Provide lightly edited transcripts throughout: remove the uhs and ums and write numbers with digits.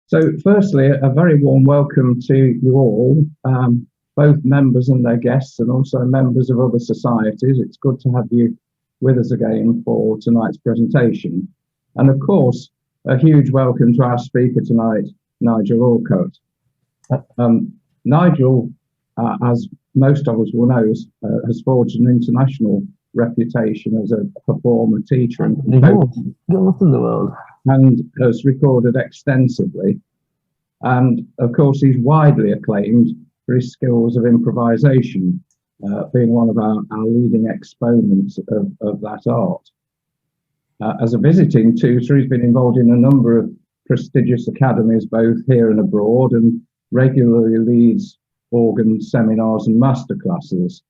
So firstly, a very warm welcome to you all, both members and their guests and also members of other societies. It's good to have you with us again for tonight's presentation. And of course, a huge welcome to our speaker tonight, Nigel Allcoat. Nigel, as most of us will know, has forged an international reputation as a performer, teacher, and composer, and has recorded extensively. And of course, he's widely acclaimed for his skills of improvisation, being one of our leading exponents of that art. As a visiting tutor, he's been involved in a number of prestigious academies, both here and abroad, and regularly leads organ seminars and masterclasses.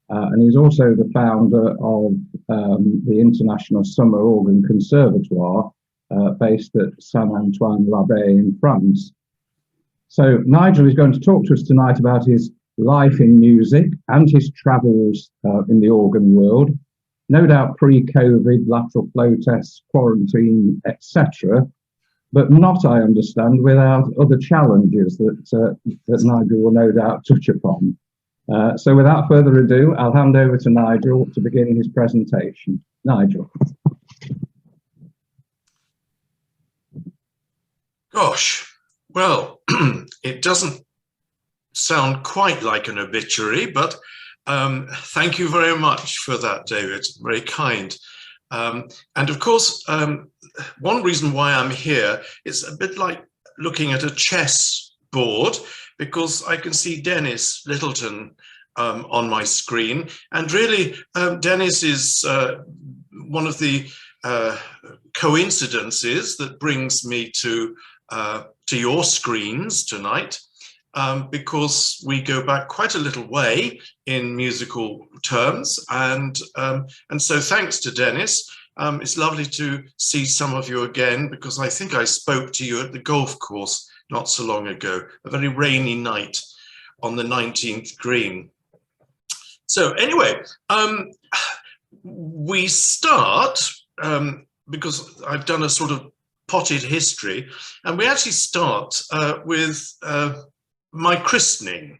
And he's also the founder of the International Summer Organ Conservatoire, based at San Andrea in France. So Nigel is going to talk to us tonight about his life in music and his travels in the organ world, no doubt pre-COVID, lateral flow tests, quarantine, etc., but not, I understand, without other challenges that Nigel will no doubt touch upon. So without further ado, I'll hand over to Nigel to begin his presentation. Nigel. Gosh, well, it doesn't sound quite like an obituary, but thank you very much for that, David. Very kind. And of course, one reason why I'm here is a bit like looking at a chess board, because I can see Dennis Littleton on my screen. And really, Dennis is one of the coincidences that brings me to your screens tonight, because we go back quite a little way in musical terms. And so thanks to Dennis. It's lovely to see some of you again, because I think I spoke to you at the golf course not so long ago, a very rainy night on the 19th green. So anyway, we start, because I've done a sort of potted history, and we actually start with my christening,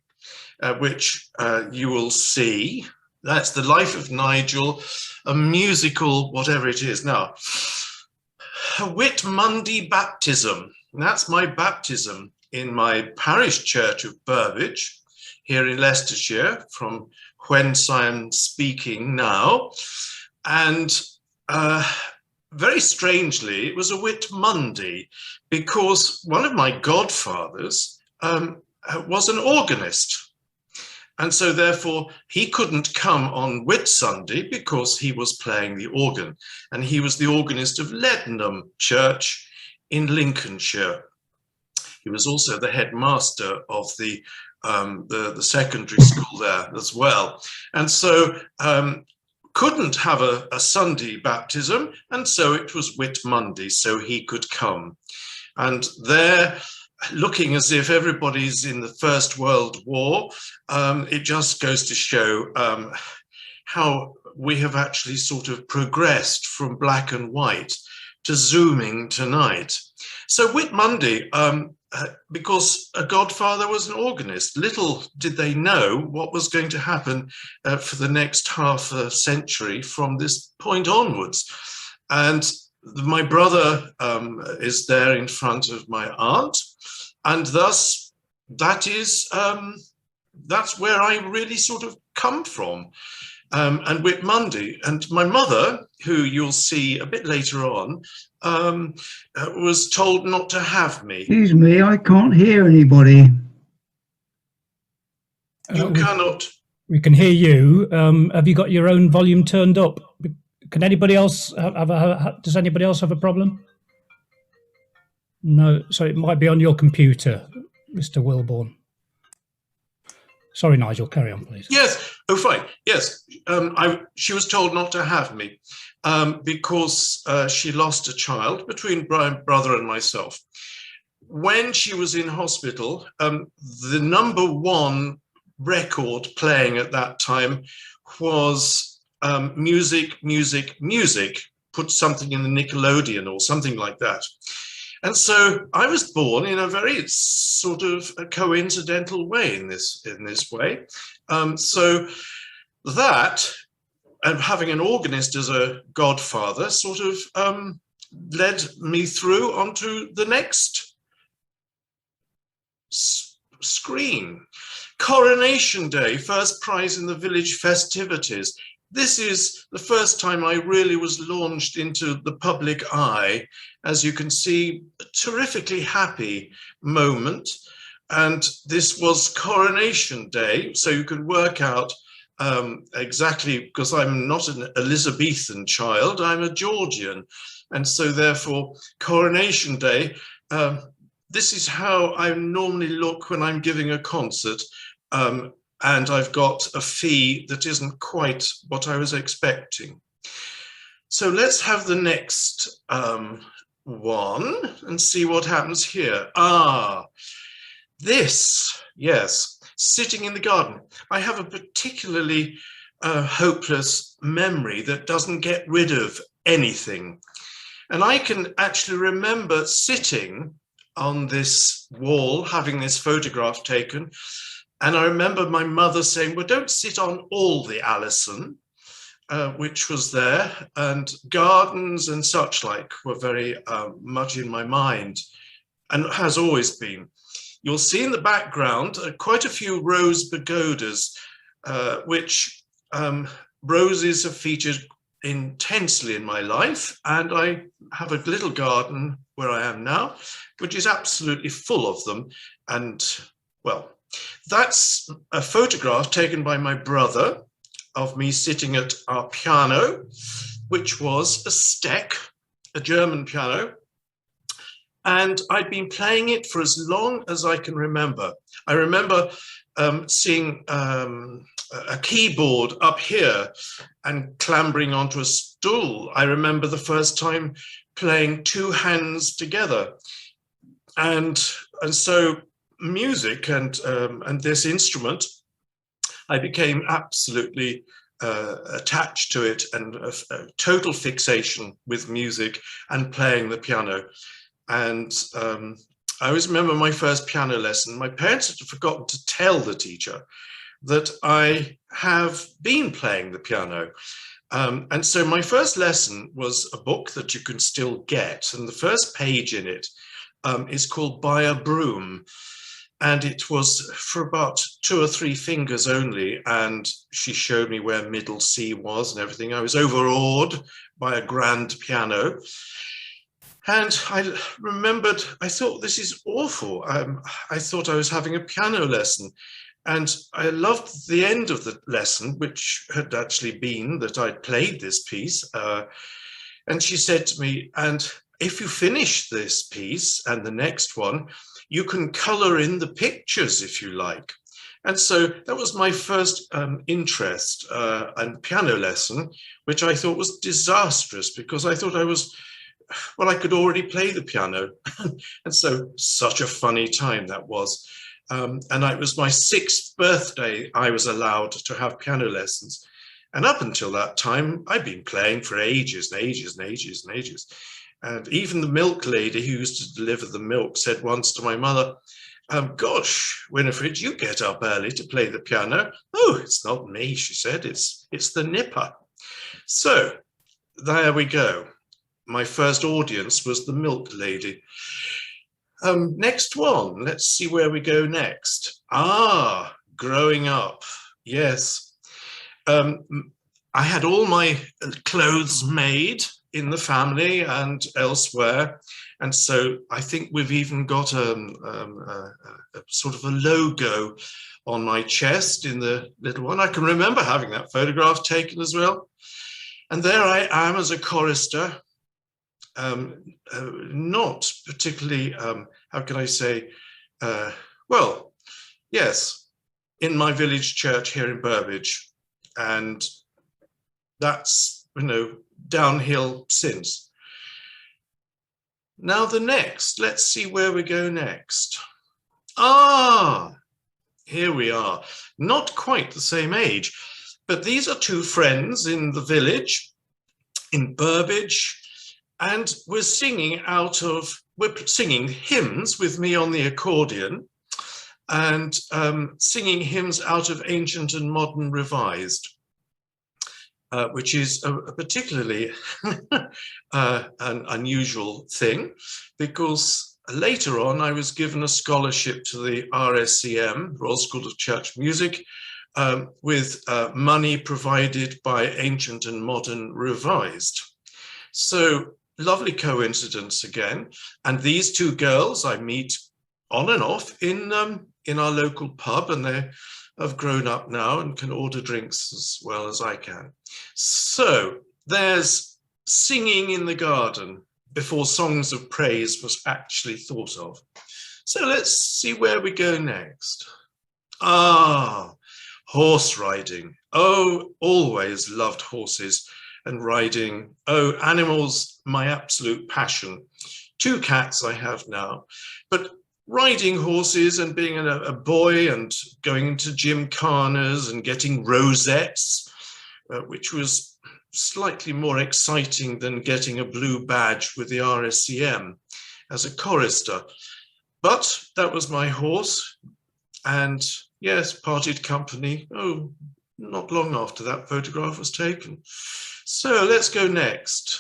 which you will see. That's the life of Nigel, a musical, whatever it is. Now, Whitmunday baptism. That's my baptism in my parish church of Burbage, here in Leicestershire, from whence I am speaking now. And very strangely, it was a Whitmunday, because one of my godfathers was an organist. And so therefore he couldn't come on Whitsunday because he was playing the organ, and he was the organist of Leadenham Church in Lincolnshire. He was also the headmaster of the secondary school there as well. And so couldn't have a Sunday baptism, and so it was Whitmunday, so he could come. And there, looking as if everybody's in the First World War, it just goes to show how we have actually sort of progressed from black and white to zooming tonight. So Whitmunday, because a godfather was an organist, little did they know what was going to happen for the next half a century from this point onwards. And my brother is there in front of my aunt, and thus that's where I really sort of come from. And Whitmunday, and my mother, who you'll see a bit later on, was told not to have me. Excuse me, I can't hear anybody. You cannot. We can hear you. Have you got your own volume turned up? Can anybody else does anybody else have a problem? No, so it might be on your computer, Mr. Wilborn. Sorry, Nigel, carry on, please. Yes, oh, fine, yes. She was told not to have me because she lost a child between my brother and myself. When she was in hospital, the #1 record playing at that time was music, music, music, put something in the Nickelodeon or something like that. And so I was born in a very sort of a coincidental way in this way. So that, and having an organist as a godfather, sort of led me through onto the next screen. Coronation Day, first prize in the village festivities. This is the first time I really was launched into the public eye. As you can see, a terrifically happy moment. And this was Coronation Day, so you can work out exactly, because I'm not an Elizabethan child, I'm a Georgian. And so therefore, Coronation Day, this is how I normally look when I'm giving a concert. And I've got a fee that isn't quite what I was expecting. So let's have the next one and see what happens here. This, yes, sitting in the garden. I have a particularly hopeless memory that doesn't get rid of anything. And I can actually remember sitting on this wall, having this photograph taken. And I remember my mother saying, well, don't sit on all the Alison, which was there, and gardens and such like were very much in my mind, and has always been. You'll see in the background quite a few rose pagodas, which roses have featured intensely in my life. And I have a little garden where I am now, which is absolutely full of them. And well, that's a photograph taken by my brother of me sitting at our piano, which was a Steck, a German piano. And I'd been playing it for as long as I can remember. I remember seeing a keyboard up here and clambering onto a stool. I remember the first time playing two hands together. And so music and this instrument, I became absolutely attached to it, and a total fixation with music and playing the piano. And I always remember my first piano lesson. My parents had forgotten to tell the teacher that I have been playing the piano. And so my first lesson was a book that you can still get. And the first page in it is called By a Broom. And it was for about 2 or 3 fingers only. And she showed me where middle C was and everything. I was overawed by a grand piano. And I remembered, I thought, this is awful. I thought I was having a piano lesson. And I loved the end of the lesson, which had actually been that I'd played this piece. And she said to me, and if you finish this piece and the next one, you can color in the pictures if you like. And so that was my first interest and piano lesson, which I thought was disastrous because I thought I was, well, I could already play the piano. And so such a funny time that was. And it was my 6th birthday, I was allowed to have piano lessons. And up until that time, I'd been playing for ages and ages and ages and ages. And even the milk lady who used to deliver the milk said once to my mother, gosh, Winifred, you get up early to play the piano. Oh, it's not me, she said, it's the nipper. So there we go. My first audience was the milk lady. Next one, let's see where we go next. Growing up, yes. I had all my clothes made in the family and elsewhere. And so I think we've even got a sort of a logo on my chest in the little one. I can remember having that photograph taken as well. And there I am as a chorister. Not particularly, how can I say, well, yes, in my village church here in Burbage. And that's, you know, downhill since. Now the next, let's see where we go next. Here we are. Not quite the same age, but these are 2 friends in the village in Burbage. And we're singing out of were singing hymns with me on the accordion, and singing hymns out of Ancient and Modern Revised, which is a particularly an unusual thing, because later on I was given a scholarship to the RSCM, Royal School of Church Music, with money provided by Ancient and Modern Revised. So lovely coincidence again. And these two girls I meet on and off in our local pub, and they have grown up now and can order drinks as well as I can. So there's singing in the garden before songs of praise was actually thought of. So let's see where we go next. Horse riding. Oh, always loved horses and riding. Oh, animals, my absolute passion. 2 cats I have now, but riding horses and being a boy and going to gymkhanas and getting rosettes, which was slightly more exciting than getting a blue badge with the RSCM as a chorister. But that was my horse, and yes, parted company. Oh, not long after that photograph was taken. So let's go next.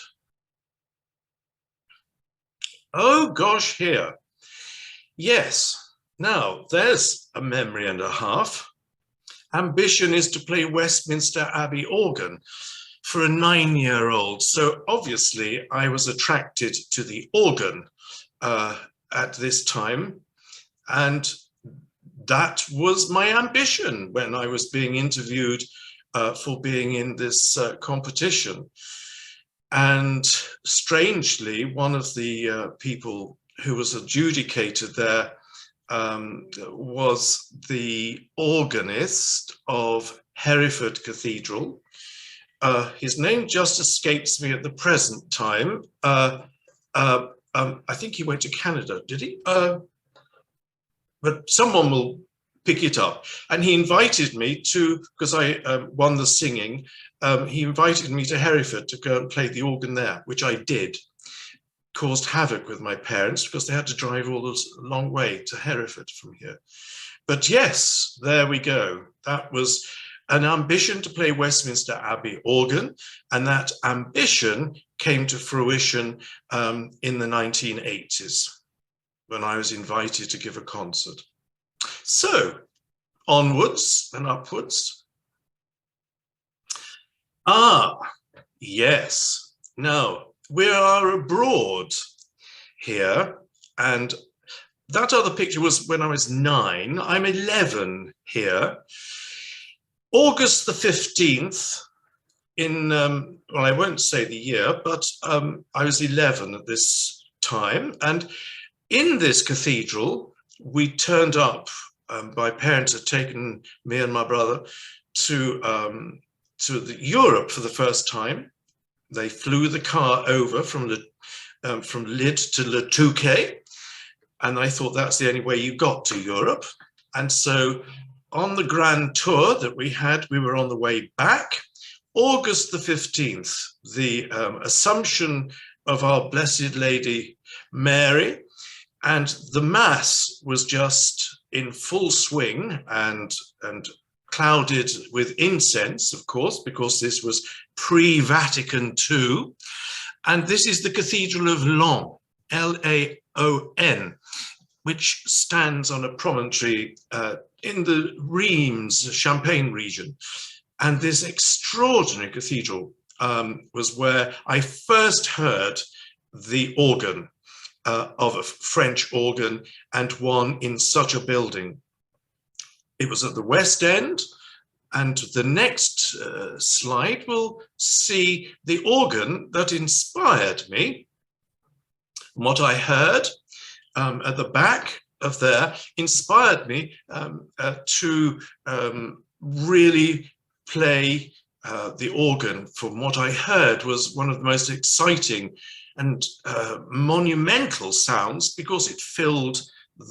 Oh gosh, here. Yes, now there's a memory and a half. Ambition is to play Westminster Abbey organ for a 9-year-old. So obviously I was attracted to the organ at this time. And that was my ambition when I was being interviewed for being in this competition. And strangely, one of the people who was adjudicated there was the organist of Hereford Cathedral. His name just escapes me at the present time. I think he went to Canada, did he? But someone will pick it up. And he invited me to, because I won the singing, he invited me to Hereford to go and play the organ there, which I did. Caused havoc with my parents because they had to drive all this long way to Hereford from here. But yes, there we go. That was an ambition to play Westminster Abbey organ, and that ambition came to fruition in the 1980s when I was invited to give a concert. So onwards and upwards. Yes. Now, we are abroad here, and that other picture was when I was 9. I'm 11 here. August the 15th in, well, I won't say the year, but I was 11 at this time. And in this cathedral, we turned up, my parents had taken me and my brother to Europe for the first time. They flew the car over from Lid to Le Touquet, and I thought that's the only way you got to Europe. And so on the grand tour that we had, we were on the way back. August the 15th, the Assumption of Our Blessed Lady Mary, and the Mass was just in full swing and clouded with incense, of course, because this was pre-Vatican II. And this is the Cathedral of Laon, L-A-O-N, which stands on a promontory in the Reims, Champagne region. And this extraordinary cathedral was where I first heard the organ of a French organ, and one in such a building. It was at the West End, and the next slide will see the organ that inspired me. What I heard at the back of there inspired me to really play the organ. From what I heard was one of the most exciting and monumental sounds, because it filled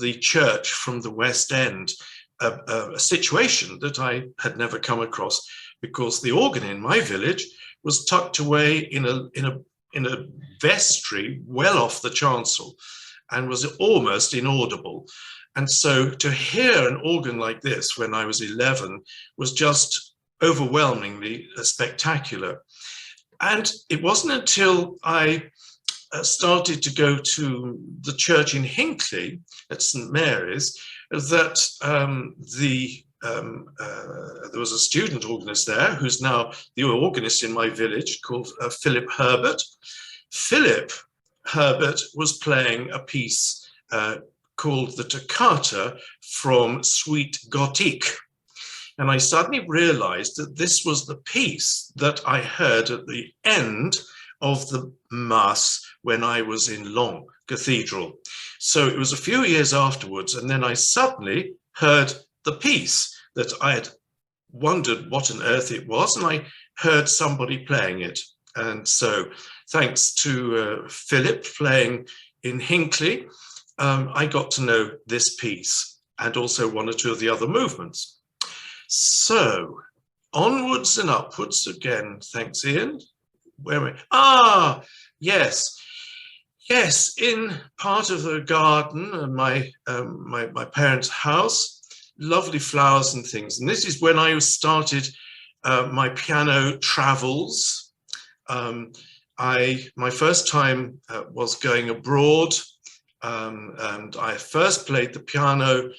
the church from the West End. A situation that I had never come across, because the organ in my village was tucked away in a vestry well off the chancel, and was almost inaudible. And so to hear an organ like this when I was 11 was just overwhelmingly spectacular. And it wasn't until I started to go to the church in Hinckley at St. Mary's that there was a student organist there who's now the organist in my village, called Philip Herbert. Philip Herbert was playing a piece called the Toccata from Suite Gothique. And I suddenly realized that this was the piece that I heard at the end of the Mass when I was in Long Cathedral. So it was a few years afterwards, and then I suddenly heard the piece that I had wondered what on earth it was, and I heard somebody playing it. And so thanks to Philip playing in Hinckley, I got to know this piece and also one or two of the other movements. So onwards and upwards again. Thanks, Ian. Where am I? Ah, yes. Yes, in part of the garden of my parents' house, lovely flowers and things. And this is when I started my piano travels. My first time was going abroad, and I first played the piano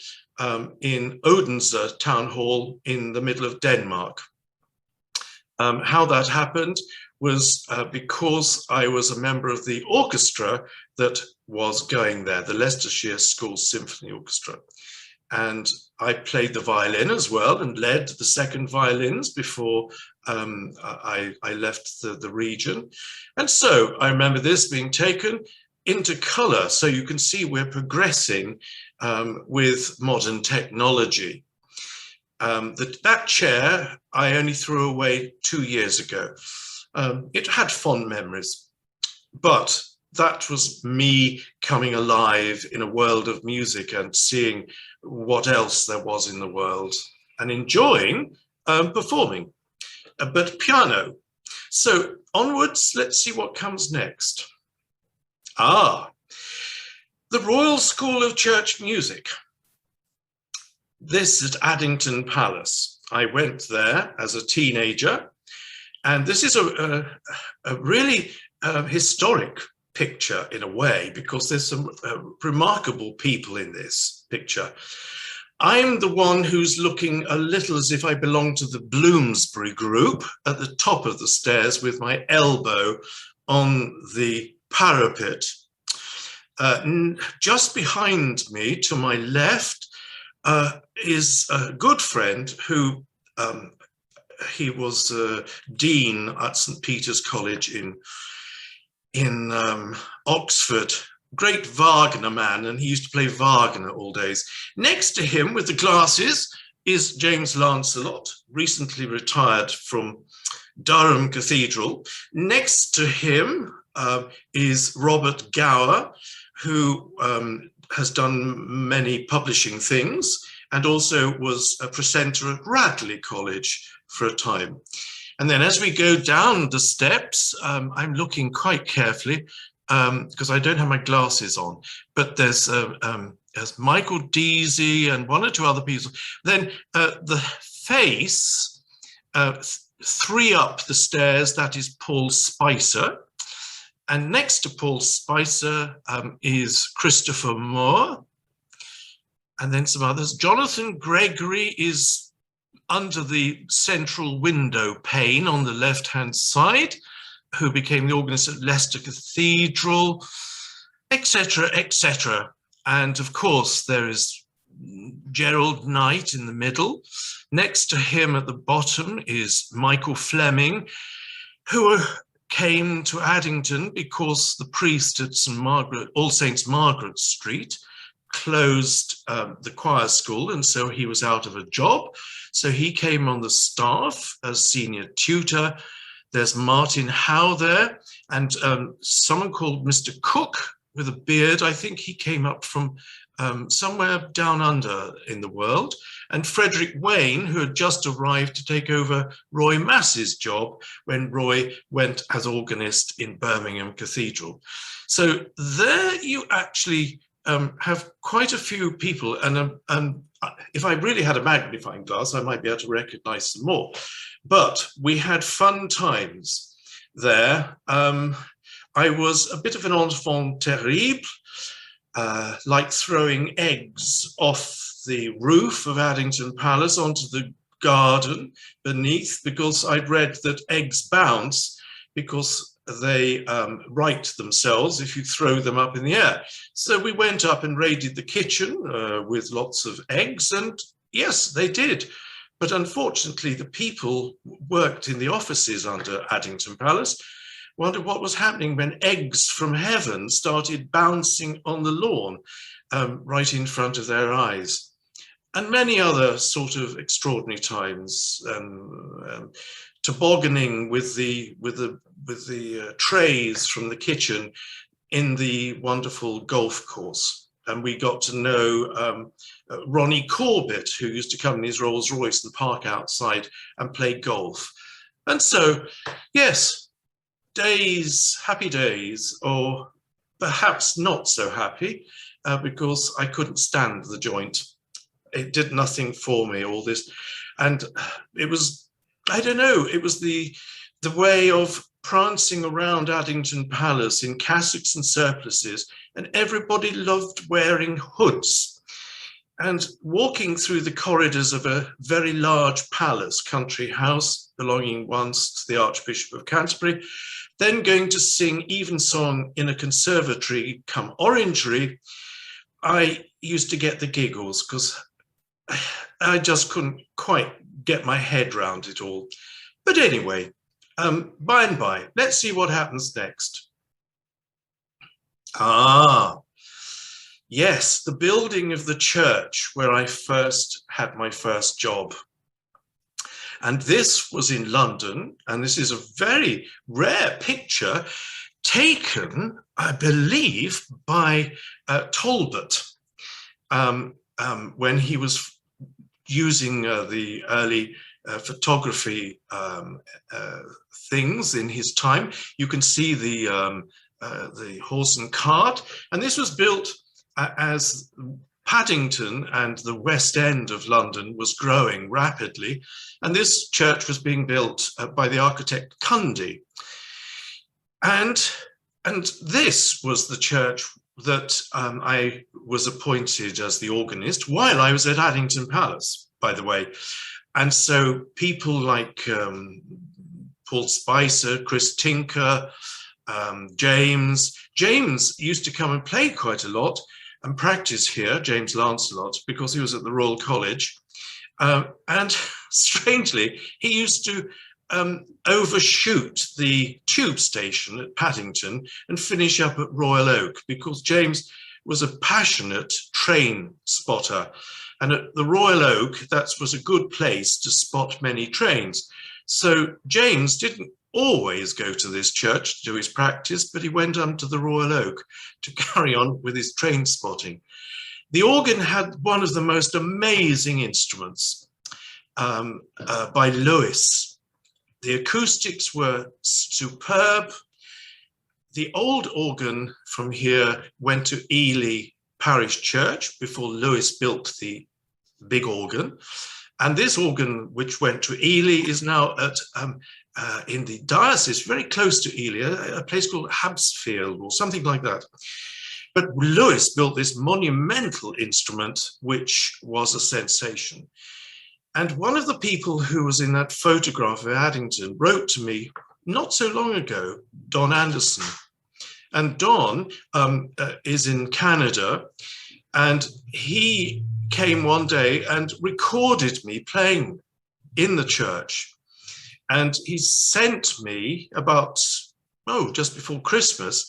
in Odense Town Hall in the middle of Denmark. How that happened was because I was a member of the orchestra that was going there, the Leicestershire School Symphony Orchestra. And I played the violin as well and led the second violins before I left the region. And so I remember this being taken into color, so you can see we're progressing with modern technology. That chair I only threw away 2 years ago. It had fond memories, but that was me coming alive in a world of music and seeing what else there was in the world and enjoying performing, but piano. So onwards, let's see what comes next. The Royal School of Church Music. This is Addington Palace. I went there as a teenager, and this is a really historic picture in a way, because there's some remarkable people in this picture. I'm the one who's looking a little as if I belong to the Bloomsbury group at the top of the stairs with my elbow on the parapet. Just behind me to my left is a good friend who he was dean at St. Peter's College in Oxford. Great Wagner man, and he used to play Wagner all days. Next to him with the glasses is James Lancelot, recently retired from Durham Cathedral. Next to him is Robert Gower, who has done many publishing things and also was a presenter at Radley College for a time. And then as we go down the steps, I'm looking quite carefully because I don't have my glasses on, but there's Michael Deasy and one or two other people. Then the face, 3 up the stairs, that is Paul Spicer. And next to Paul Spicer is Christopher Moore. And then some others. Jonathan Gregory is under the central window pane on the left-hand side, who became the organist at Leicester Cathedral, etc., etc. And of course, there is Gerald Knight in the middle. Next to him at the bottom is Michael Fleming, who came to Addington because the priest at All Saints Margaret Street closed the choir school, and so he was out of a job. So he came on the staff as senior tutor. There's Martin Howe there, and someone called Mr. Cook with a beard. I think he came up from somewhere down under in the world, and Frederick Wayne, who had just arrived to take over Roy Massey's job when Roy went as organist in Birmingham Cathedral. So there you actually have quite a few people, and if I really had a magnifying glass, I might be able to recognize some more. But we had fun times there. I was a bit of an enfant terrible, like throwing eggs off the roof of Addington Palace onto the garden beneath, because I'd read that eggs bounce because they right themselves if you throw them up in the air. So we went up and raided the kitchen with lots of eggs, and yes, they did. But unfortunately, the people worked in the offices under Addington Palace wondered what was happening when eggs from heaven started bouncing on the lawn right in front of their eyes. And many other sort of extraordinary times, tobogganing with the trays from the kitchen in the wonderful golf course. And we got to know Ronnie Corbett, who used to come in his Rolls Royce and park outside and play golf. And so, yes, days, happy days, or perhaps not so happy, because I couldn't stand the joint. It did nothing for me, all this. And it was, I don't know, it was the way of prancing around Addington Palace in cassocks and surplices, and everybody loved wearing hoods. And walking through the corridors of a very large palace, country house, belonging once to the Archbishop of Canterbury, then going to sing evensong in a conservatory come orangery, I used to get the giggles because I just couldn't quite get my head round it all. But anyway, by and by, let's see what happens next. Yes, the building of the church where I first had my first job. And this was in London, and this is a very rare picture taken, I believe, by Talbot when he was using the early photography things in his time. You can see the horse and cart, and this was built as Paddington and the West End of London was growing rapidly, and this church was being built by the architect Cundy. And this was the church that I was appointed as the organist while I was at Addington Palace, by the way. And so people like Paul Spicer, Chris Tinker, James used to come and play quite a lot and practice here, James Lancelot, because he was at the Royal College. And strangely, he used to overshoot the tube station at Paddington and finish up at Royal Oak, because James was a passionate train spotter. And at the Royal Oak, that was a good place to spot many trains. So James didn't always go to this church to do his practice, but he went on to the Royal Oak to carry on with his train spotting. The organ had one of the most amazing instruments by Lewis. The acoustics were superb. The old organ from here went to Ely Parish Church before Lewis built the big organ. And this organ, which went to Ely, is now at in the diocese, very close to Ely, a place called Habsfield or something like that. But Lewis built this monumental instrument, which was a sensation. And one of the people who was in that photograph of Addington wrote to me not so long ago, Don Anderson. And Don is in Canada, and he came one day and recorded me playing in the church. And he sent me about, just before Christmas,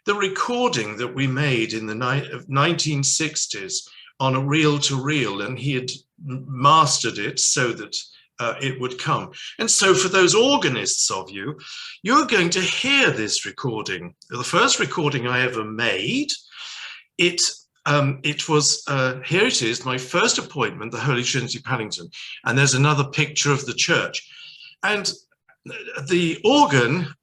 the recording that we made in the 1960s on a reel-to-reel, and he had mastered it so that it would come. And so for those organists of you, you're going to hear this recording. The first recording I ever made, it it was, here it is, my first appointment, the Holy Trinity, Paddington. And there's another picture of the church. And the organ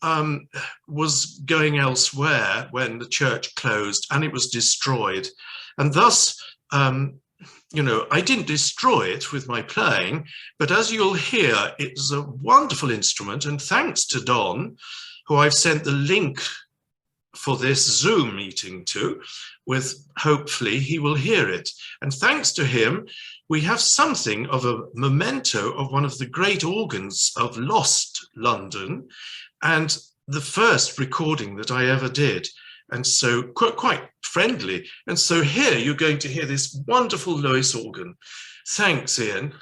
was going elsewhere when the church closed, and it was destroyed. And thus, you know, I didn't destroy it with my playing, but as you'll hear, it's a wonderful instrument. And thanks to Don, who I've sent the link for this Zoom meeting to, with hopefully he will hear it. And thanks to him, we have something of a memento of one of the great organs of lost London, and the first recording that I ever did. And so quite friendly. And so here you're going to hear this wonderful Lewis organ. Thanks, Ian.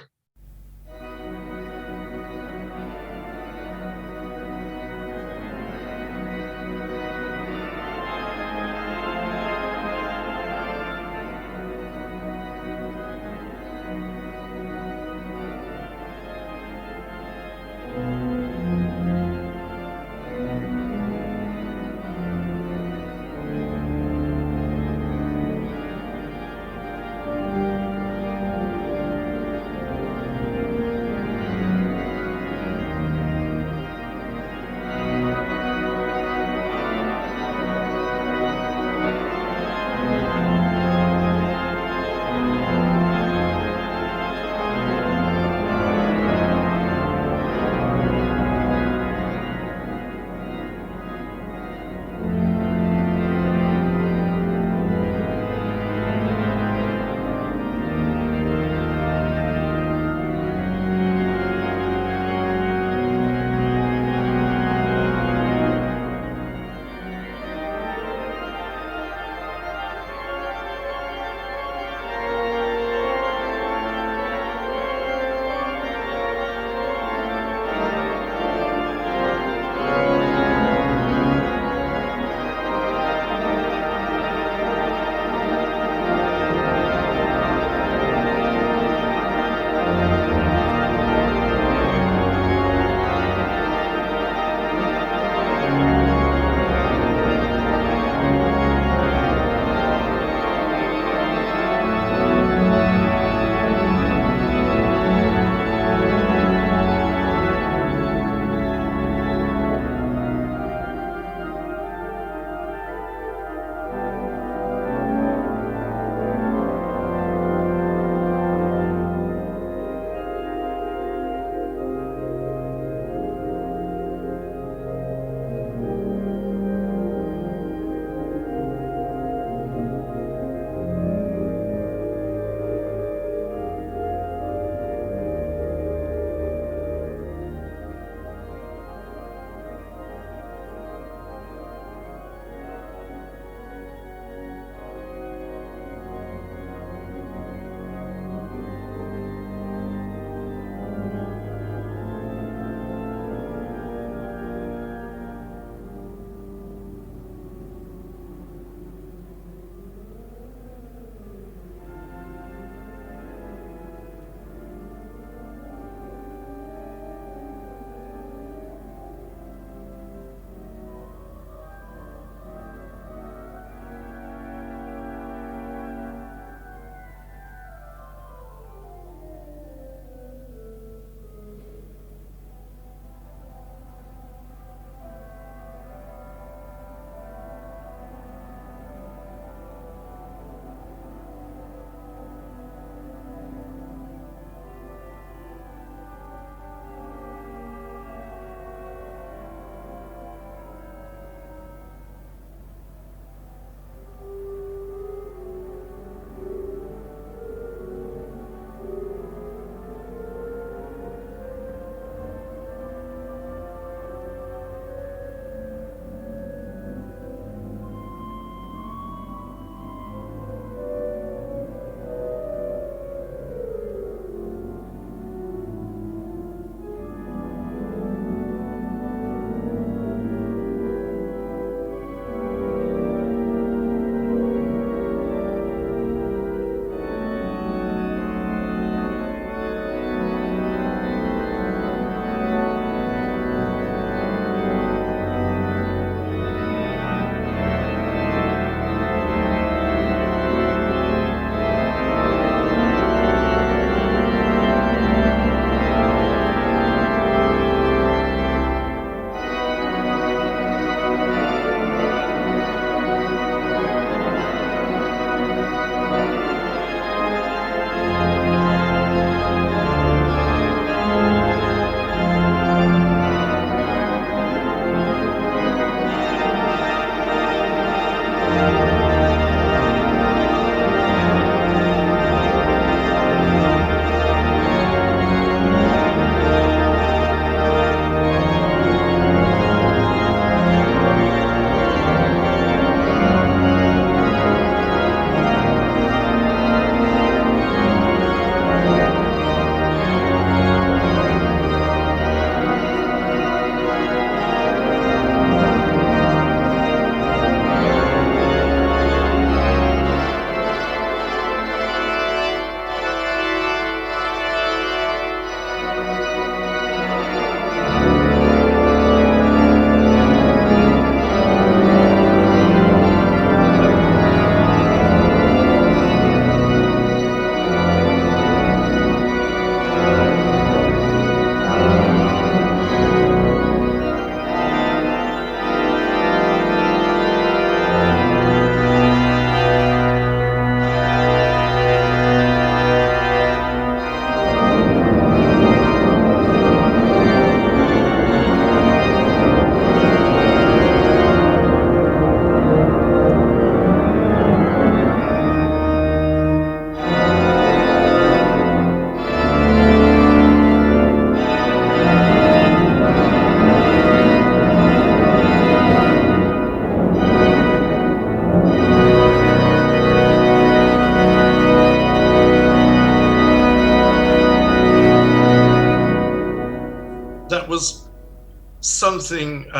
something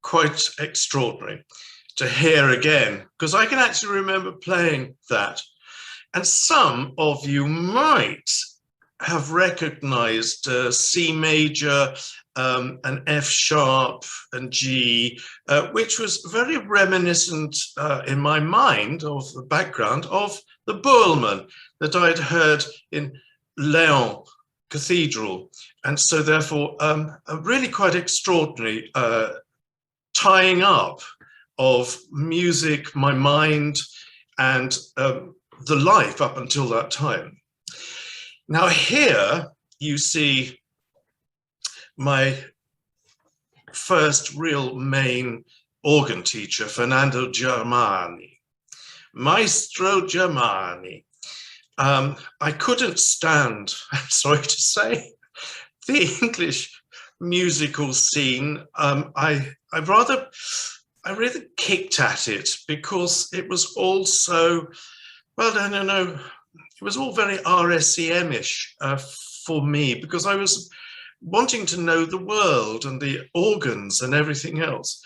quite extraordinary to hear again, because I can actually remember playing that. And some of you might have recognized C major, an F sharp and G, which was very reminiscent in my mind of the background of the Bourlman that I'd heard in Leon Cathedral. And so therefore, a really quite extraordinary tying up of music, my mind, and the life up until that time. Now here you see my first real main organ teacher, Fernando Germani, Maestro Germani. I couldn't stand, I'm sorry to say, the English musical scene. I really kicked at it because it was all so, well, no, it was all very RSCM-ish for me, because I was wanting to know the world and the organs and everything else.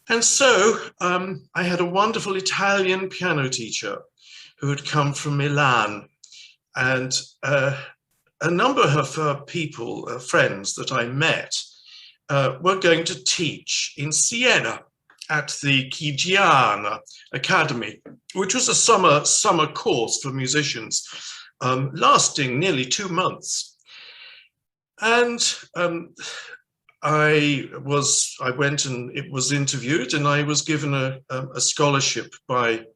And so I had a wonderful Italian piano teacher who had come from Milan, and a number of her people, friends that I met, were going to teach in Siena at the Chigiana Academy, which was a summer course for musicians, lasting nearly 2 months. And I went and it was interviewed, and I was given a scholarship by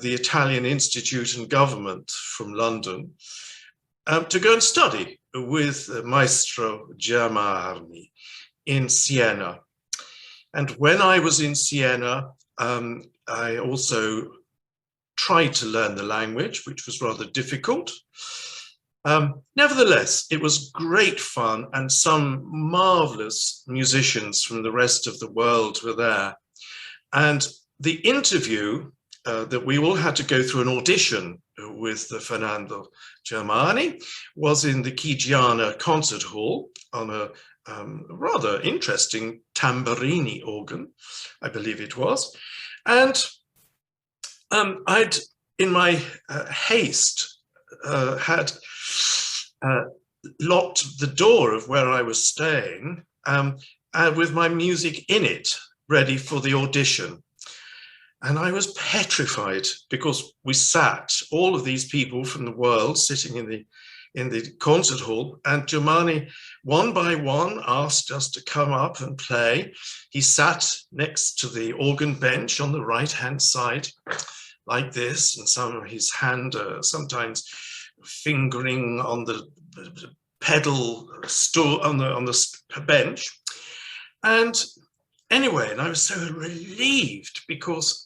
the Italian Institute and Government from London to go and study with Maestro Germani in Siena. And when I was in Siena, I also tried to learn the language, which was rather difficult. Nevertheless, it was great fun, and some marvelous musicians from the rest of the world were there. And the interview that we all had to go through an audition with the Fernando Germani was in the Chigiana Concert Hall on a rather interesting tamburini organ, I believe it was. And I'd, in my haste, had locked the door of where I was staying with my music in it, ready for the audition. And I was petrified because we sat, all of these people from the world sitting in the concert hall, and Germani, one by one, asked us to come up and play. He sat next to the organ bench on the right-hand side, like this, and his hand sometimes fingering on the pedal stool on the bench. And anyway, and I was so relieved because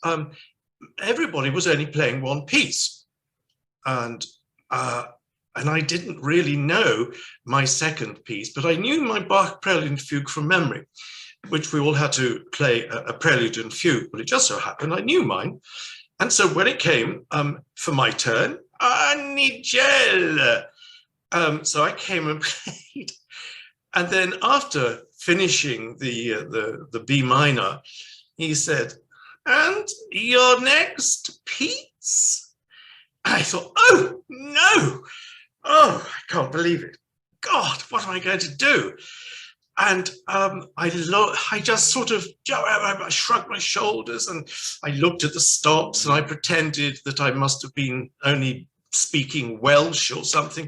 everybody was only playing one piece, and I didn't really know my second piece, but I knew my Bach Prelude and Fugue from memory, which we all had to play a prelude and fugue. But it just so happened I knew mine, and so when it came for my turn, Nigel. So I came and played, and then after finishing the B minor, he said, "And your next piece?" I thought, oh no, oh, I can't believe it. God, what am I going to do? And I just sort of, I shrugged my shoulders and I looked at the stops and I pretended that I must have been only speaking Welsh or something.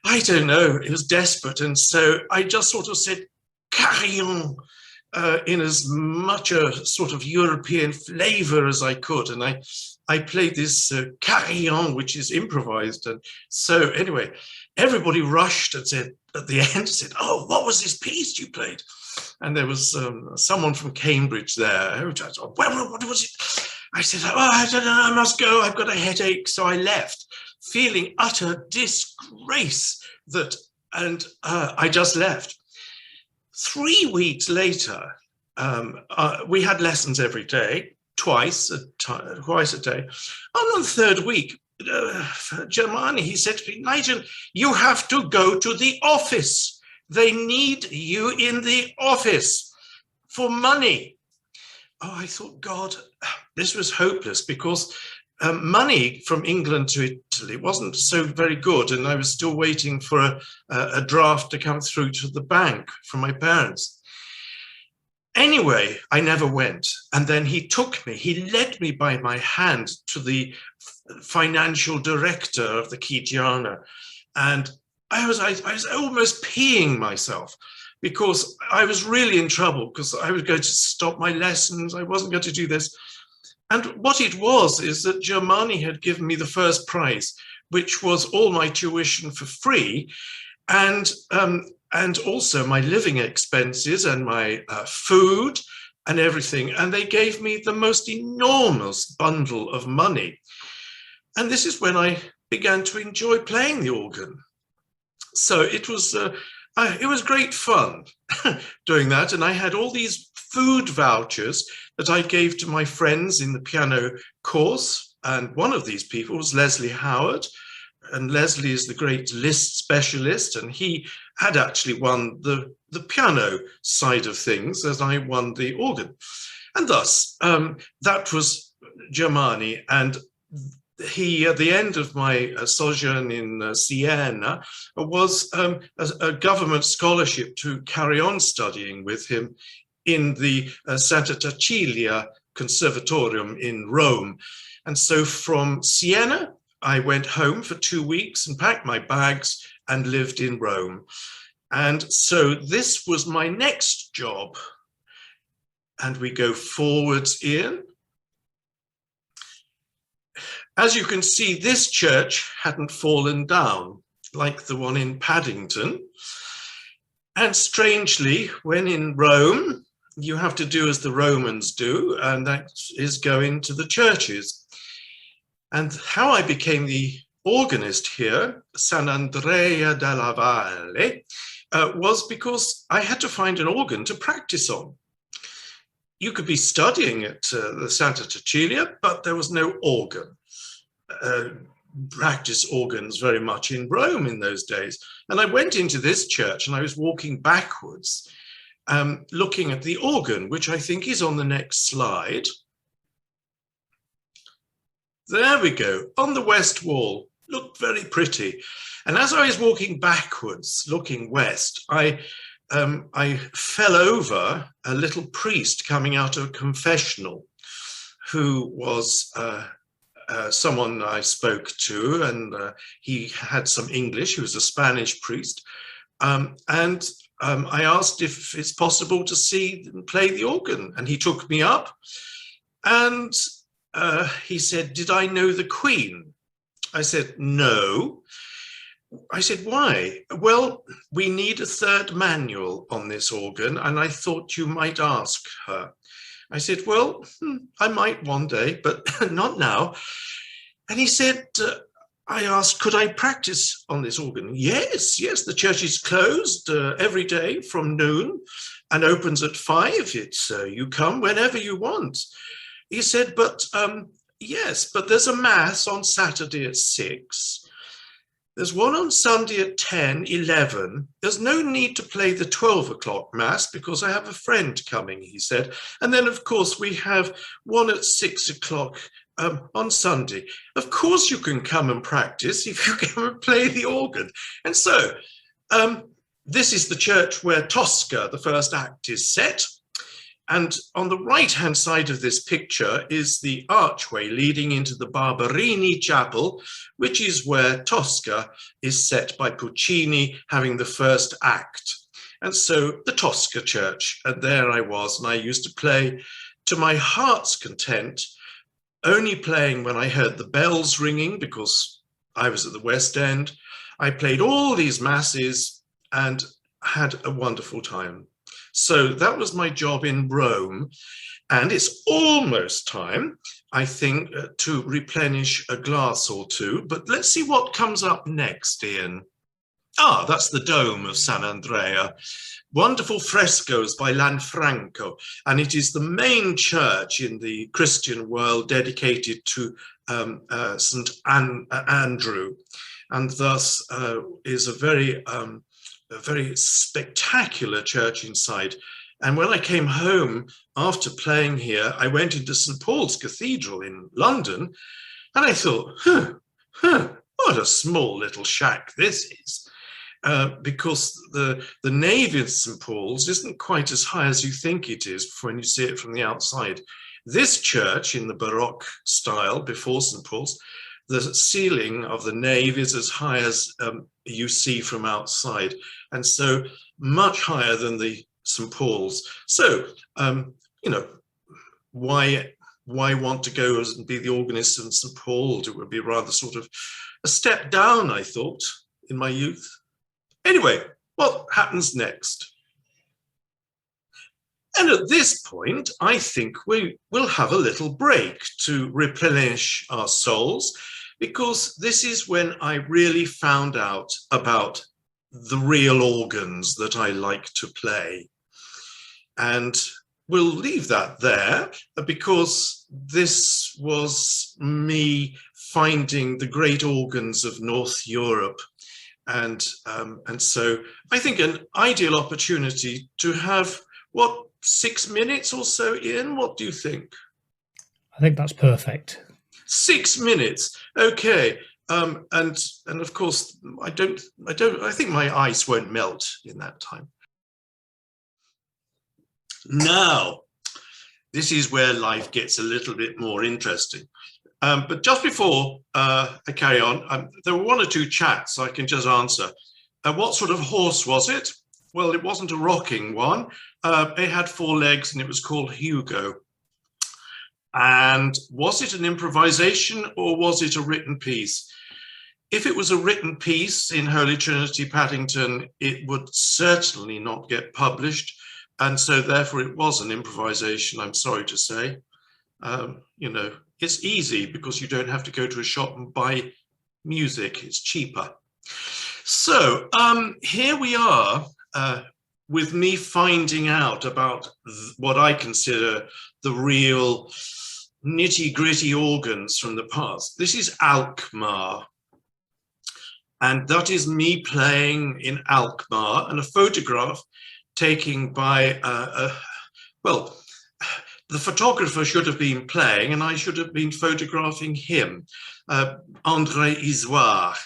I don't know, it was desperate. And so I just sort of said, carillon, in as much a sort of European flavor as I could. And I played this carillon, which is improvised. And so anyway, everybody rushed and said, at the end, said, "Oh, what was this piece you played?" And there was someone from Cambridge there. Who said, "Well, what was it?" I said, "Oh, I don't know, I must go. I've got a headache." So I left, feeling utter disgrace and I just left. 3 weeks later, we had lessons every day, twice a day. On the third week, Germani, he said to me, "Nigel, you have to go to the office. They need you in the office." for money. Oh, I thought, God, this was hopeless, because money from England to Italy wasn't so very good, and I was still waiting for a draft to come through to the bank from my parents. Anyway, I never went. And then he took me, he led me by my hand to the financial director of the Chigiana. And I was almost peeing myself, because I was really in trouble, because I was going to stop my lessons. I wasn't going to do this. And what it was is that Germany had given me the first prize, which was all my tuition for free, and also my living expenses and my food and everything. And they gave me the most enormous bundle of money. And this is when I began to enjoy playing the organ. So it was great fun doing that. And I had all these food vouchers that I gave to my friends in the piano course. And one of these people was Leslie Howard. And Leslie is the great Liszt specialist, and he had actually won the piano side of things, as I won the organ. And thus, that was Germani. And he, at the end of my sojourn in Siena, was a government scholarship to carry on studying with him in the Santa Cecilia Conservatorium in Rome. And so from Siena, I went home for 2 weeks and packed my bags and lived in Rome. And so this was my next job. And we go forwards, Ian. As you can see, this church hadn't fallen down like the one in Paddington. And strangely, when in Rome, you have to do as the Romans do, and that is go into the churches. And how I became the organist here, San Andrea della Valle, was because I had to find an organ to practice on. You could be studying at the Santa Cecilia, but there was no organ. Practice organs very much in Rome in those days. And I went into this church and I was walking backwards, looking at the organ, which I think is on the next slide. There we go, on the west wall, looked very pretty. And as I was walking backwards, looking west, I fell over a little priest coming out of a confessional, who was someone I spoke to, and he had some English. He was a Spanish priest. I asked if it's possible to see and play the organ, and he took me up, and he said, "Did I know the Queen?" I said, "No." I said, "Why?" "Well, we need a third manual on this organ, and I thought you might ask her." I said, "Well, I might one day, but not now." And he said, I asked, "Could I practice on this organ?" Yes, the church is closed every day from noon and opens at 5. It's you come whenever you want. He said, "But yes, but there's a mass on Saturday at 6. There's one on Sunday at 10, 11. There's no need to play the 12 o'clock mass because I have a friend coming," he said. "And then, of course, we have one at 6 o'clock on Sunday. Of course, you can come and practice if you come and play the organ." And so this is the church where Tosca, the first act, is set. And on the right-hand side of this picture is the archway leading into the Barberini Chapel, which is where Tosca is set by Puccini, having the first act. And so the Tosca church, and there I was, and I used to play to my heart's content, only playing when I heard the bells ringing, because I was at the West End. I played all these masses and had a wonderful time. So that was my job in Rome, and it's almost time, I think, to replenish a glass or two, but let's see what comes up next, Ian. Ah, that's the dome of San Andrea. Wonderful frescoes by Lanfranco, and it is the main church in the Christian world dedicated to St. Andrew, and thus is a very spectacular church inside. And when I came home after playing here, I went into St. Paul's Cathedral in London, and I thought, what a small little shack this is. Because the nave of St. Paul's isn't quite as high as you think it is when you see it from the outside. This church in the Baroque style before St. Paul's, the ceiling of the nave is as high as you see from outside, and so much higher than the St. Paul's. So, you know, why want to go and be the organist in St. Paul's? It would be rather sort of a step down, I thought, in my youth. Anyway, what happens next? And at this point, I think we will have a little break to replenish our souls, because this is when I really found out about the real organs that I like to play. And we'll leave that there, because this was me finding the great organs of North Europe. And so I think an ideal opportunity to have, what, 6 minutes or so, Ian? What do you think? I think that's perfect. 6 minutes, okay. And of course, I think my ice won't melt in that time. Now, this is where life gets a little bit more interesting. But just before I carry on, there were 1 or 2 chats I can just answer. What sort of horse was it? Well, it wasn't a rocking one. It had 4 legs and it was called Hugo. And was it an improvisation or was it a written piece? If it was a written piece in Holy Trinity, Paddington, it would certainly not get published. And so therefore it was an improvisation, I'm sorry to say. You know, it's easy because you don't have to go to a shop and buy music, it's cheaper. So here we are with me finding out about what I consider the real nitty-gritty organs from the past. This is Alkmaar. And that is me playing in Alkmaar, and a photograph taken by, well, the photographer should have been playing and I should have been photographing him, André Isoire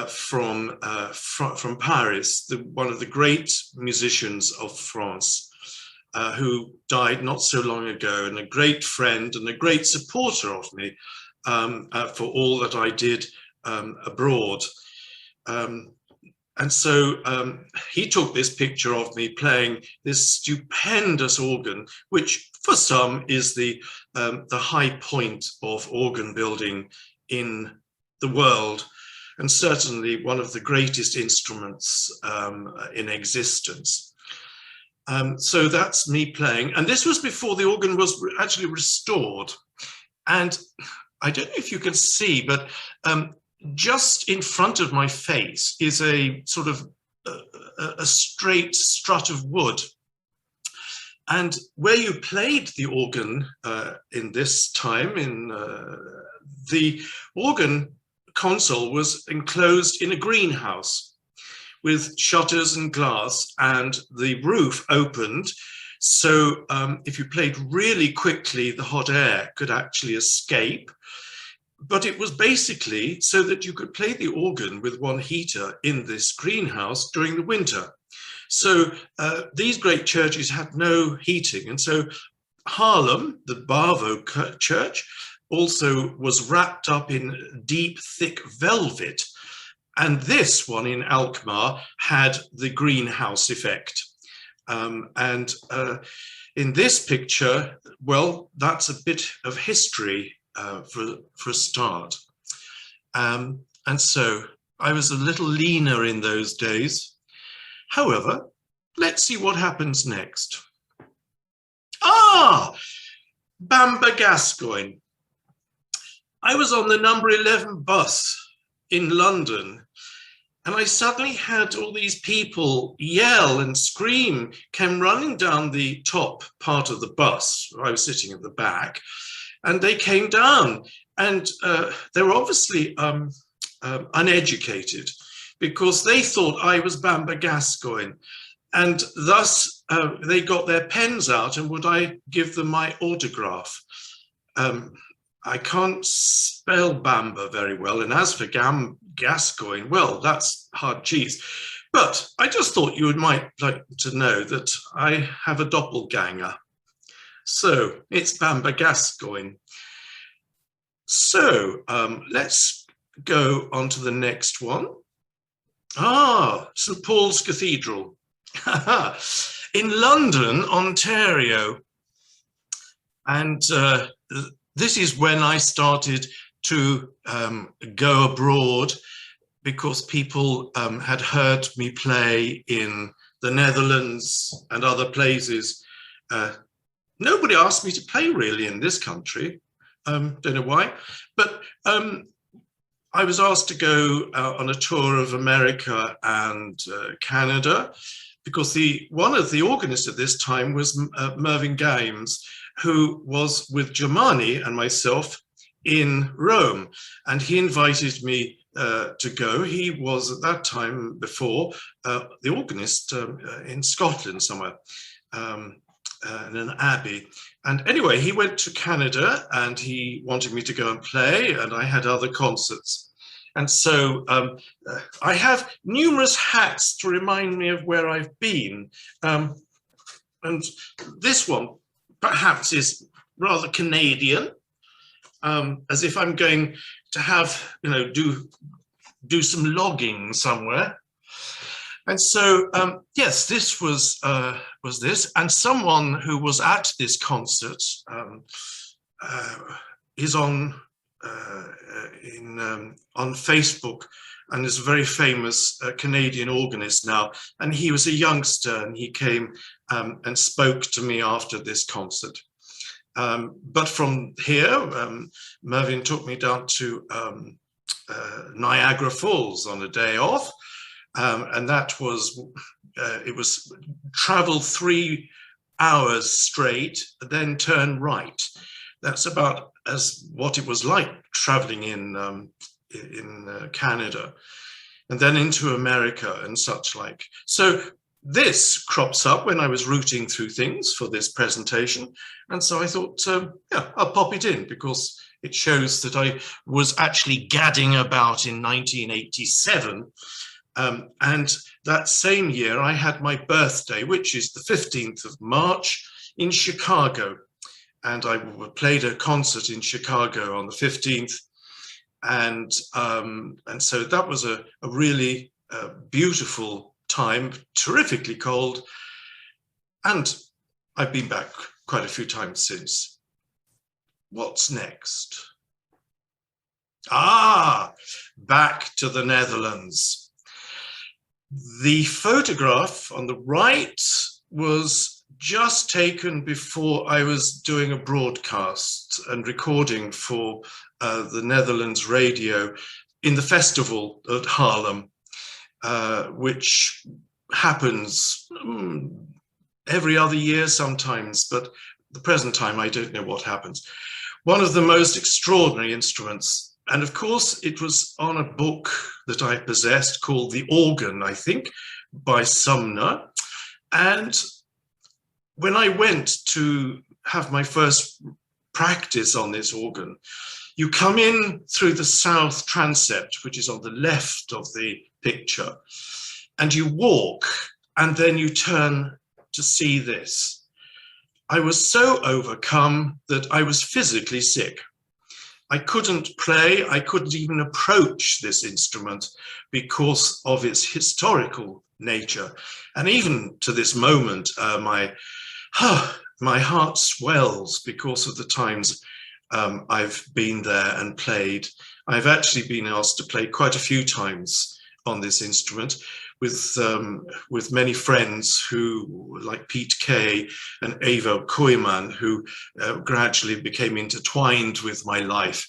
from Paris, one of the great musicians of France, who died not so long ago, and a great friend and a great supporter of me for all that I did abroad. And so he took this picture of me playing this stupendous organ, which for some is the high point of organ building in the world, and certainly one of the greatest instruments in existence. So that's me playing. And this was before the organ was actually restored. And I don't know if you can see, but just in front of my face is a sort of a straight strut of wood. And where you played the organ in this time, in the organ console was enclosed in a greenhouse with shutters and glass, and the roof opened. So if you played really quickly, the hot air could actually escape. But it was basically so that you could play the organ with one heater in this greenhouse during the winter. So these great churches had no heating. And so Haarlem, the Bavo church, also was wrapped up in deep, thick velvet. And this one in Alkmaar had the greenhouse effect. And in this picture, well, that's a bit of history for a start. And so I was a little leaner in those days. However, let's see what happens next. Ah, Bamba Gascoigne. I was on the number 11 bus in London, and I suddenly had all these people yell and scream, came running down the top part of the bus. I was sitting at the back, and they came down, and they were obviously uneducated, because they thought I was Bamba Gascoigne, and thus they got their pens out and would I give them my autograph. I can't spell Bamba very well, and as for Gascoigne, well, that's hard cheese. But I just thought you might like to know that I have a doppelganger. So it's Bamba Gascoigne. So let's go on to the next one. St. Paul's Cathedral in London, Ontario. And this is when I started to go abroad, because people had heard me play in the Netherlands and other places. Nobody asked me to play really in this country. Don't know why, but I was asked to go on a tour of America and Canada, because one of the organists at this time was Mervyn Games, who was with Germani and myself in Rome, and he invited me to go. He was at that time before the organist in Scotland somewhere, in an abbey. And anyway, he went to Canada and he wanted me to go and play, and I had other concerts. And so I have numerous hats to remind me of where I've been. And this one perhaps is rather Canadian, as if I'm going to have, do some logging somewhere. And so, yes, this was this, and someone who was at this concert is on Facebook, and is a very famous Canadian organist now. And he was a youngster, and he came and spoke to me after this concert. But from here, Mervyn took me down to Niagara Falls on a day off. And that was, it was travel 3 hours straight, then turn right. That's about as what it was like traveling in Canada, and then into America and such like. So this crops up when I was rooting through things for this presentation. And so I thought, yeah, I'll pop it in, because it shows that I was actually gadding about in 1987. And that same year, I had my birthday, which is the 15th of March in Chicago. And I played a concert in Chicago on the 15th. And so that was a really beautiful time, terrifically cold. And I've been back quite a few times since. What's next? Back to the Netherlands. The photograph on the right was just taken before I was doing a broadcast and recording for the Netherlands radio in the festival at Haarlem, which happens every other year sometimes, but the present time I don't know what happens. One of the most extraordinary instruments. And of course, it was on a book that I possessed called The Organ, I think, by Sumner. And when I went to have my first practice on this organ, you come in through the south transept, which is on the left of the picture, and you walk, and then you turn to see this. I was so overcome that I was physically sick. I couldn't play, I couldn't even approach this instrument because of its historical nature. And even to this moment, my heart swells because of the times I've been there and played. I've actually been asked to play quite a few times on this instrument with many friends who, like Pete Kay and Evo Kooijman, who gradually became intertwined with my life,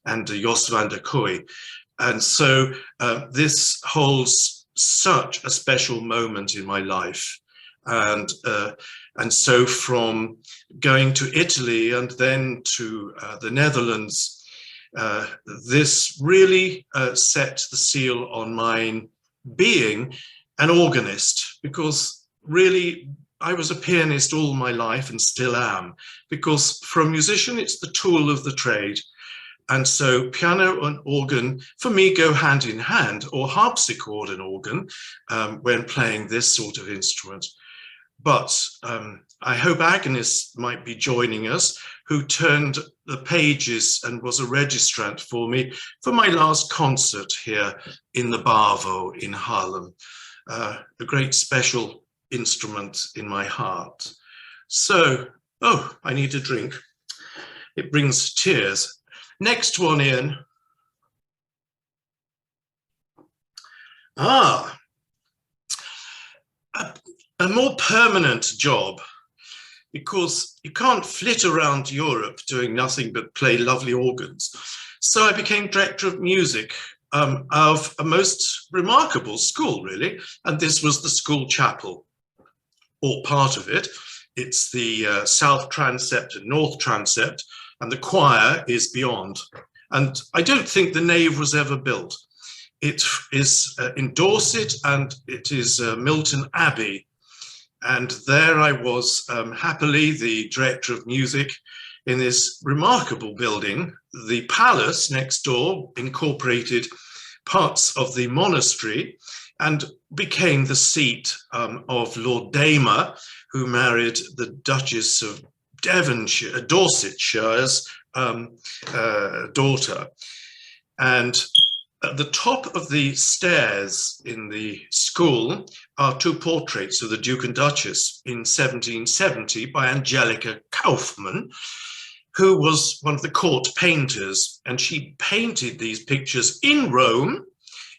and Jos van der Kooi. And so this holds such a special moment in my life. And so from going to Italy and then to the Netherlands, this really set the seal on mine being an organist, because really I was a pianist all my life and still am, because for a musician, it's the tool of the trade. And so piano and organ, for me, go hand in hand, or harpsichord and organ, when playing this sort of instrument. But I hope Agnes might be joining us, who turned the pages and was a registrant for me for my last concert here in the Bavo in Haarlem. A great special instrument in my heart. So, oh, I need a drink. It brings tears. Next one, Ian. Ah, a more permanent job, because you can't flit around Europe doing nothing but play lovely organs. So I became director of music of a most remarkable school, really, and this was the school chapel, or part of it. It's the south transept and north transept, and the choir is beyond. And I don't think the nave was ever built. It is in Dorset, and it is Milton Abbey. And there I was, happily the director of music in this remarkable building. The palace next door incorporated parts of the monastery and became the seat of Lord Damer, who married the Duchess of Devonshire, Dorsetshire's daughter. And at the top of the stairs in the school are two portraits of the Duke and Duchess in 1770 by Angelica Kaufmann, who was one of the court painters. And she painted these pictures in Rome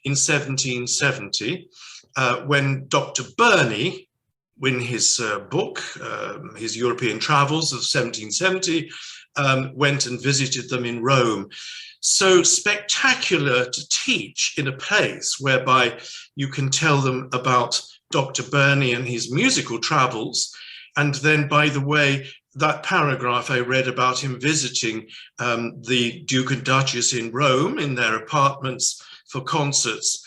in 1770 when Dr. Burney, in his book, his European Travels of 1770, went and visited them in Rome. So spectacular to teach in a place whereby you can tell them about Dr. Burney and his musical travels. And then, by the way, that paragraph I read about him visiting the Duke and Duchess in Rome in their apartments for concerts,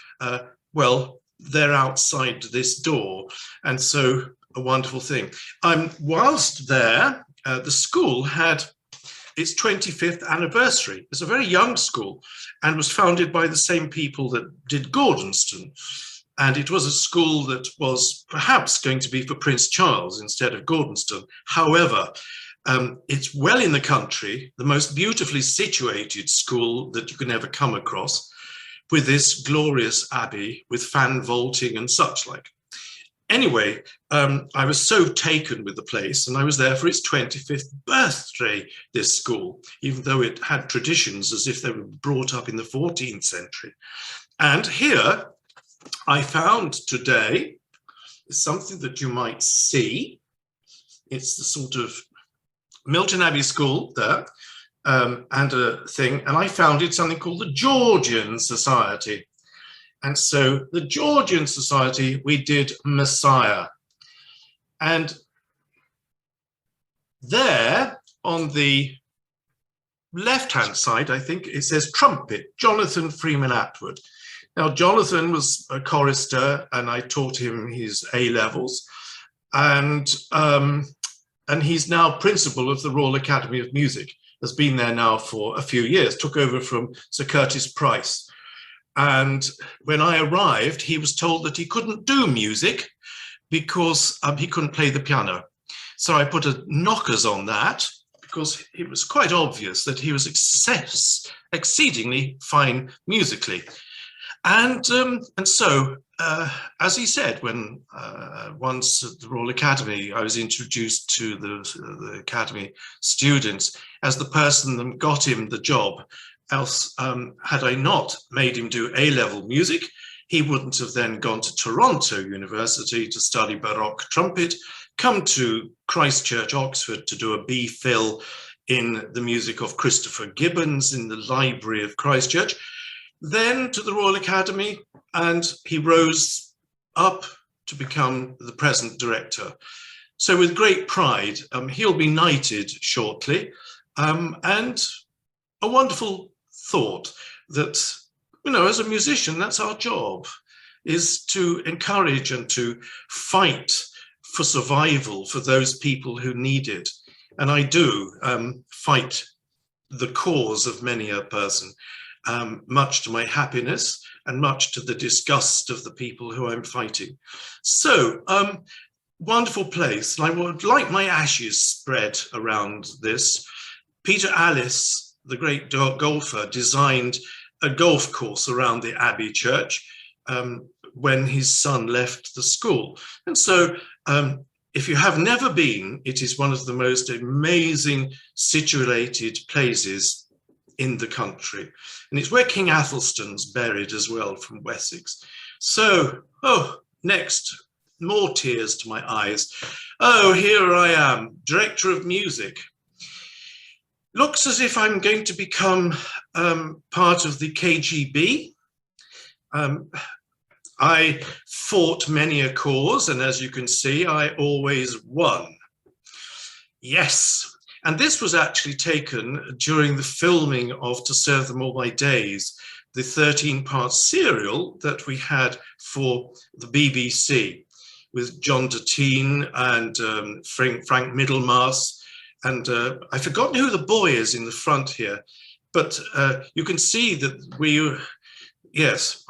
well, they're outside this door. And so a wonderful thing. Whilst there, the school had its 25th anniversary. It's a very young school and was founded by the same people that did Gordonston. And it was a school that was perhaps going to be for Prince Charles instead of Gordonston. However, it's well in the country, the most beautifully situated school that you can ever come across, with this glorious abbey with fan vaulting and such like. Anyway, I was so taken with the place, and I was there for its 25th birthday, this school, even though it had traditions as if they were brought up in the 14th century. And here I found today is something that you might see. It's the sort of Milton Abbey School there, and a thing, and I founded something called the Georgian Society. And so the Georgian Society, we did Messiah. And there on the left-hand side, I think it says trumpet, Jonathan Freeman Atwood. Now, Jonathan was a chorister, and I taught him his A-levels. And he's now principal of the Royal Academy of Music, has been there now for a few years, took over from Sir Curtis Price. And when I arrived, he was told that he couldn't do music because he couldn't play the piano. So I put a knockers on that, because it was quite obvious that he was exceedingly fine musically. And so, as he said, when once at the Royal Academy, I was introduced to the Academy students as the person that got him the job. Else, had I not made him do A-level music, he wouldn't have then gone to Toronto University to study Baroque trumpet, come to Christ Church, Oxford to do a B.Phil in the music of Christopher Gibbons in the Library of Christ Church, then to the Royal Academy, and he rose up to become the present director. So with great pride, he'll be knighted shortly, and a wonderful thought that, you know, as a musician, that's our job, is to encourage and to fight for survival for those people who need it. And I do fight the cause of many a person, much to my happiness and much to the disgust of the people who I'm fighting. So, wonderful place. And I would like my ashes spread around this. Peter Alliss, the great golfer, designed a golf course around the Abbey Church when his son left the school. And so if you have never been, it is one of the most amazing situated places in the country. And it's where King Athelstan's buried as well, from Wessex. So, next, more tears to my eyes. Oh, here I am, director of music. Looks as if I'm going to become part of the KGB. I fought many a cause, and as you can see, I always won. Yes, and this was actually taken during the filming of To Serve Them All My Days, the 13-part serial that we had for the BBC with John Deteen and Frank Middlemass. And I've forgotten who the boy is in the front here, but you can see that yes,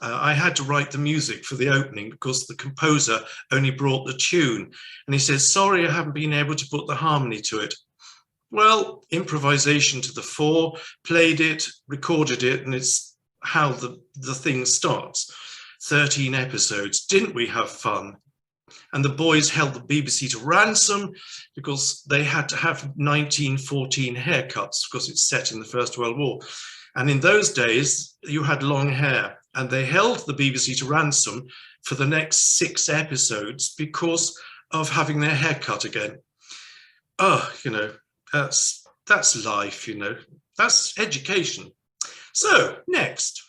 I had to write the music for the opening because the composer only brought the tune. And he says, sorry, I haven't been able to put the harmony to it. Well, improvisation to the fore, played it, recorded it, and it's how the thing starts. 13 episodes. Didn't we have fun? And the boys held the BBC to ransom because they had to have 1914 haircuts because it's set in the First World War. And in those days, you had long hair. And they held the BBC to ransom for the next 6 episodes because of having their hair cut again. Oh, you know, that's life, you know, that's education. So next.